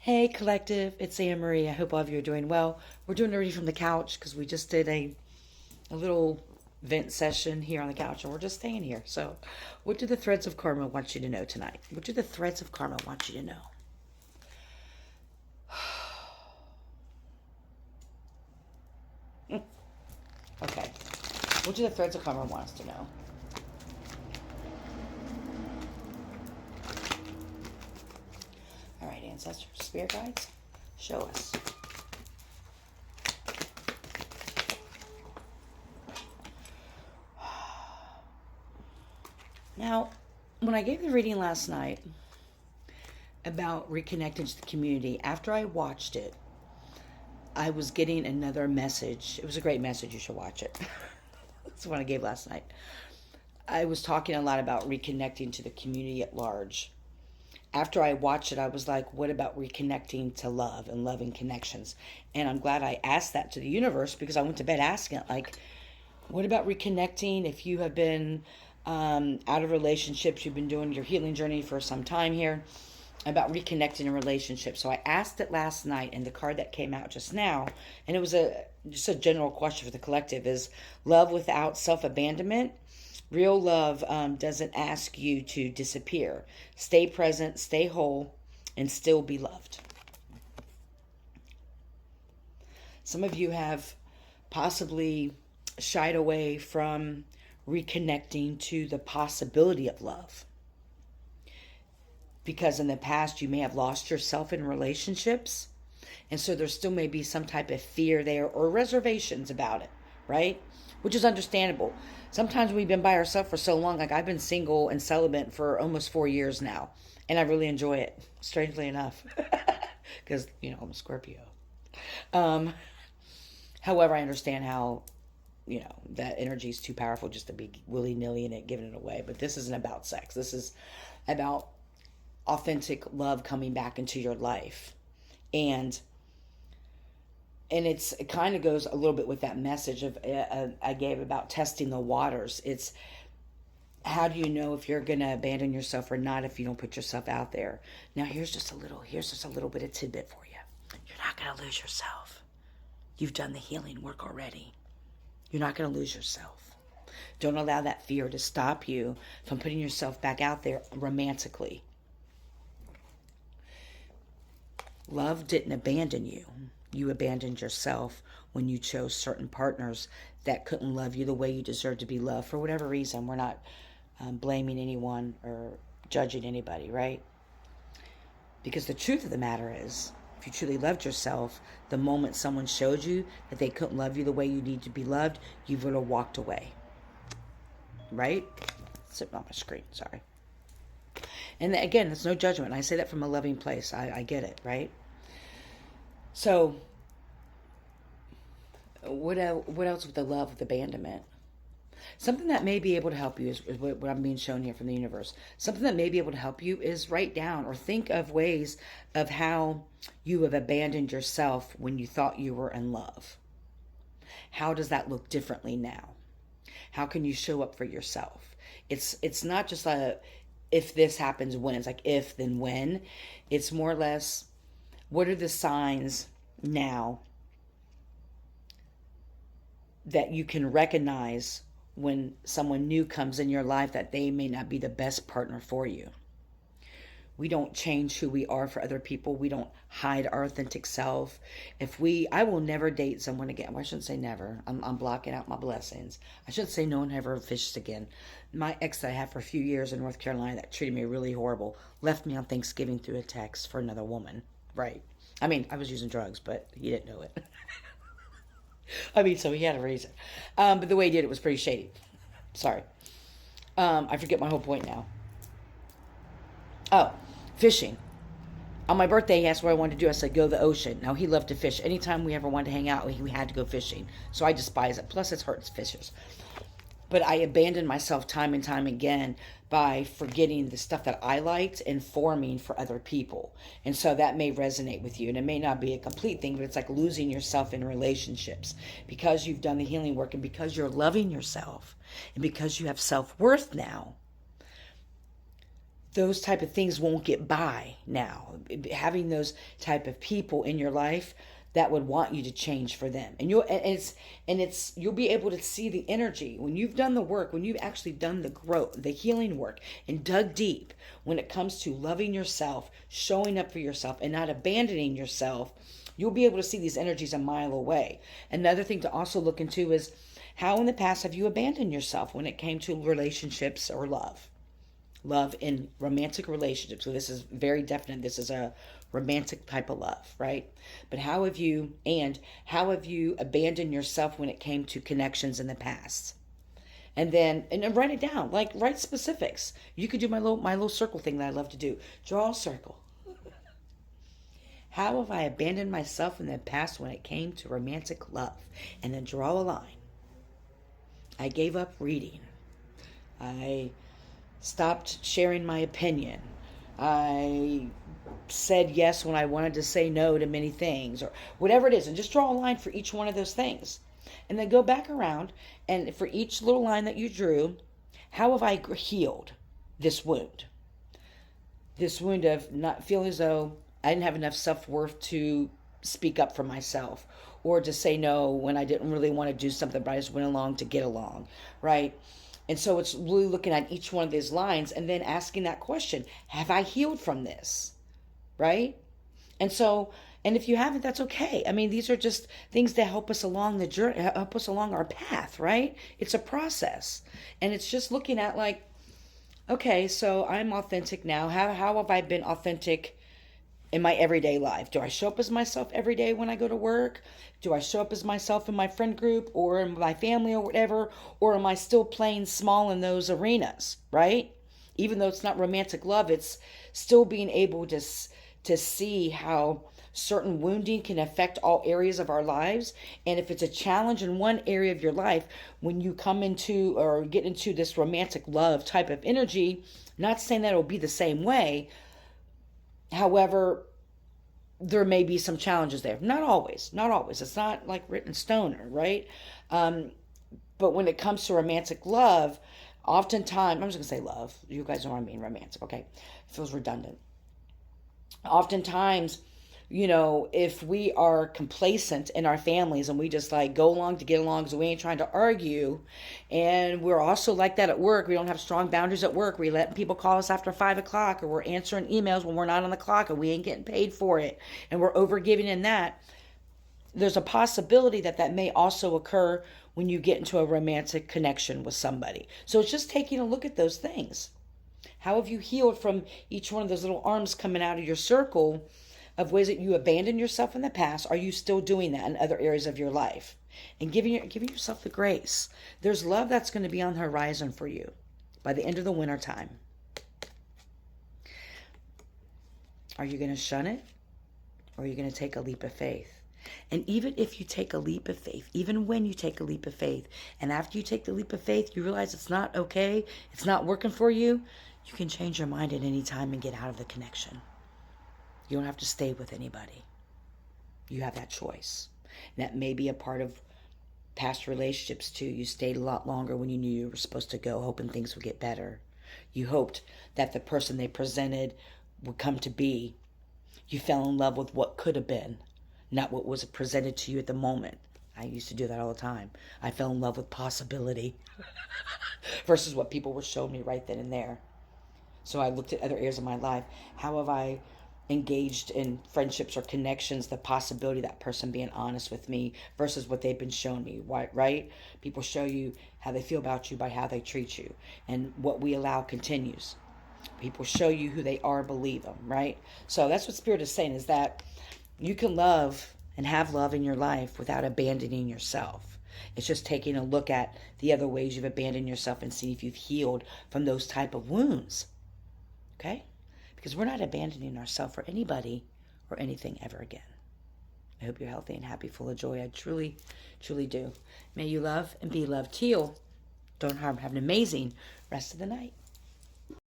Hey, collective, it's Anne Marie. I hope all of you are doing well. We're doing a reading from the couch because we just did a little vent session here on the couch and we're just staying here. So, what do the threads of karma want you to know tonight? What do the threads of karma want you to know? Okay. What do the threads of karma want us to know? All right, ancestors, spirit guides, show us. Now, when I gave the reading last night about reconnecting to the community, after I watched it, I was getting another message. It was a great message. You should watch it. That's the one I gave last night. I was talking a lot about reconnecting to the community at large. After I watched it, I was like, what about reconnecting to love and loving connections? And I'm glad I asked that to the universe because I went to bed asking it, like, what about reconnecting if you have been out of relationships, you've been doing your healing journey for some time here, about reconnecting in relationships. So I asked it last night, and the card that came out just now, and it was just a general question for the collective, is love without self-abandonment. Real love doesn't ask you to disappear. Stay present, stay whole, and still be loved. Some of you have possibly shied away from reconnecting to the possibility of love, because in the past you may have lost yourself in relationships, and so there still may be some type of fear there or reservations about it, right? Which is understandable. Sometimes we've been by ourselves for so long. Like, I've been single and celibate for almost 4 years now, and I really enjoy it, strangely enough, because I'm a Scorpio. However, I understand how that energy is too powerful just to be willy-nilly in it, giving it away. But this isn't about sex. This is about authentic love coming back into your life. And it kind of goes a little bit with that message of I gave about testing the waters. It's, how do you know if you're going to abandon yourself or not if you don't put yourself out there? Now, here's just a little bit of tidbit for you. You're not going to lose yourself. You've done the healing work already. You're not going to lose yourself. Don't allow that fear to stop you from putting yourself back out there romantically. Love didn't abandon you. You abandoned yourself when you chose certain partners that couldn't love you the way you deserve to be loved for whatever reason. We're not blaming anyone or judging anybody, right? Because the truth of the matter is, if you truly loved yourself, the moment someone showed you that they couldn't love you the way you need to be loved, you would have walked away. Right? Sitting on my screen, sorry. And again, it's no judgment. I say that from a loving place. I get it, right? So, what else with the love of abandonment? Something that may be able to help you is what I'm being shown here from the universe. Something that may be able to help you is write down or think of ways of how you have abandoned yourself when you thought you were in love. How does that look differently now? How can you show up for yourself? It's not just a if this happens when. It's like if then when. It's more or less, what are the signs now that you can recognize when someone new comes in your life that they may not be the best partner for you? We don't change who we are for other people. We don't hide our authentic self. I will never date someone again. Well, I shouldn't say never. I'm blocking out my blessings. I should say no one ever fished again. My ex that I had for a few years in North Carolina that treated me really horrible left me on Thanksgiving through a text for another woman. Right. I mean, I was using drugs, but he didn't know it. So he had a reason. But the way he did it was pretty shady. Sorry. I forget my whole point now. Oh, fishing. On my birthday, he asked what I wanted to do. I said, go to the ocean. Now, he loved to fish. Anytime we ever wanted to hang out, we had to go fishing. So I despise it. Plus, it hurts fishers. But I abandoned myself time and time again by forgetting the stuff that I liked and forming for other people. And so that may resonate with you. And it may not be a complete thing, but it's like losing yourself in relationships. Because you've done the healing work and because you're loving yourself and because you have self-worth now, those type of things won't get by now. Having those type of people in your life that would want you to change for them, and you'll be able to see the energy when you've done the work, when you've actually done the growth, the healing work, and dug deep when it comes to loving yourself, showing up for yourself, and not abandoning yourself. You'll be able to see these energies a mile away. Another thing to also look into is how in the past have you abandoned yourself when it came to relationships or love in romantic relationships. So this is very definite. This is a romantic type of love, right? But how have you abandoned yourself when it came to connections in the past? And then write it down, like write specifics. You could do my little circle thing that I love to do. Draw a circle. How have I abandoned myself in the past when it came to romantic love? And then draw a line. I gave up reading. I stopped sharing my opinion. I said yes when I wanted to say no to many things, or whatever it is, and just draw a line for each one of those things. And then go back around, and for each little line that you drew, how have I healed this wound? This wound of not feeling as though I didn't have enough self-worth to speak up for myself, or to say no when I didn't really want to do something, but I just went along to get along, right? And so it's really looking at each one of these lines and then asking that question, have I healed from this? Right? And so, and if you haven't, that's okay. I mean, these are just things that help us along the journey, help us along our path, right? It's a process. And it's just looking at like, okay, so I'm authentic now. How have I been authentic in my everyday life? Do I show up as myself every day when I go to work? Do I show up as myself in my friend group or in my family or whatever? Or am I still playing small in those arenas, right? Even though it's not romantic love, it's still being able to see how certain wounding can affect all areas of our lives. And if it's a challenge in one area of your life, when you come into or get into this romantic love type of energy, not saying that it'll be the same way. However, there may be some challenges there. Not always. It's not like written in stone, right? But when it comes to romantic love, oftentimes, I'm just going to say love. You guys know what I mean, romantic, okay? It feels redundant. Oftentimes, if we are complacent in our families and we just like go along to get along because we ain't trying to argue, and we're also like that at work, we don't have strong boundaries at work, we let people call us after 5 o'clock, or we're answering emails when we're not on the clock and we ain't getting paid for it, and we're overgiving in that, there's a possibility that may also occur when you get into a romantic connection with somebody. So it's just taking a look at those things. How have you healed from each one of those little arms coming out of your circle of ways that you abandoned yourself in the past? Are you still doing that in other areas of your life? And giving yourself the grace. There's love that's going to be on the horizon for you by the end of the winter time. Are you going to shun it? Or are you going to take a leap of faith? And even if you take a leap of faith, even when you take a leap of faith, and after you take the leap of faith, you realize it's not okay, it's not working for you, you can change your mind at any time and get out of the connection. You don't have to stay with anybody. You have that choice. And that may be a part of past relationships too. You stayed a lot longer when you knew you were supposed to go, hoping things would get better. You hoped that the person they presented would come to be. You fell in love with what could have been, not what was presented to you at the moment. I used to do that all the time. I fell in love with possibility versus what people were showing me right then and there. So I looked at other areas of my life. How have I engaged in friendships or connections, the possibility of that person being honest with me versus what they've been showing me, right? People show you how they feel about you by how they treat you. And what we allow continues. People show you who they are, believe them, right? So that's what Spirit is saying, is that you can love and have love in your life without abandoning yourself. It's just taking a look at the other ways you've abandoned yourself and see if you've healed from those type of wounds. Okay? Because we're not abandoning ourselves for anybody or anything ever again. I hope you're healthy and happy, full of joy. I truly, truly do. May you love and be loved. Heal. Don't harm. Have an amazing rest of the night.